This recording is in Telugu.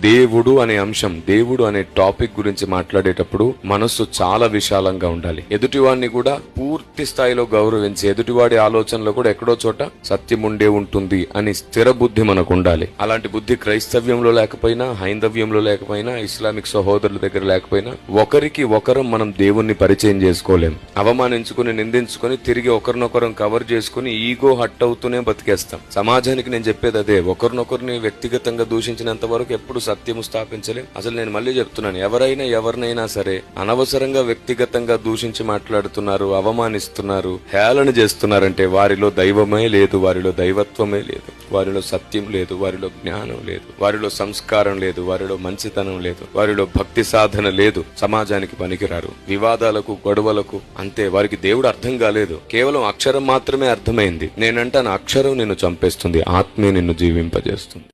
దేవుడు అనే అంశం, దేవుడు అనే టాపిక్ గురించి మాట్లాడేటప్పుడు మనస్సు చాలా విశాలంగా ఉండాలి. ఎదుటివాడిని కూడా పూర్తి స్థాయిలో గౌరవించి, ఎదుటివాడి ఆలోచనలో కూడా ఎక్కడో చోట సత్యం ఉండే ఉంటుంది అని స్థిర బుద్ధి మనకు ఉండాలి. అలాంటి బుద్ధి క్రైస్తవ్యంలో లేకపోయినా, హైందవ్యంలో లేకపోయినా, ఇస్లామిక్ సహోదరుల దగ్గర లేకపోయినా, ఒకరికి ఒకరం మనం దేవుణ్ణి పరిచయం చేసుకోలేం. అవమానించుకుని, నిందించుకుని, తిరిగి ఒకరినొకరం కవర్ చేసుకుని ఈగో హట్ అవుతూనే బతికేస్తాం. సమాజానికి నేను చెప్పేది అదే. ఒకరినొకరిని వ్యక్తిగతంగా దూషించినంత వరకు ఎప్పుడు సత్యము స్థాపించలేం. అసలు నేను మళ్ళీ చెప్తున్నాను, ఎవరైనా ఎవరినైనా సరే అనవసరంగా వ్యక్తిగతంగా దూషించి మాట్లాడుతున్నారు, అవమానిస్తున్నారు, హేళన చేస్తున్నారంటే వారిలో దైవమే లేదు, వారిలో దైవత్వమే లేదు, వారిలో సత్యం లేదు, వారిలో జ్ఞానం లేదు, వారిలో సంస్కారం లేదు, వారిలో మంచితనం లేదు, వారిలో భక్తి సాధన లేదు. సమాజానికి పనికిరారు. వివాదాలకు, గొడవలకు అంతే. వారికి దేవుడు అర్థం కాలేదు. కేవలం అక్షరం మాత్రమే అర్థమైంది. నేనంటాను, అక్షరం నిన్ను చంపేస్తుంది, ఆత్మే నిన్ను జీవింపజేస్తుంది.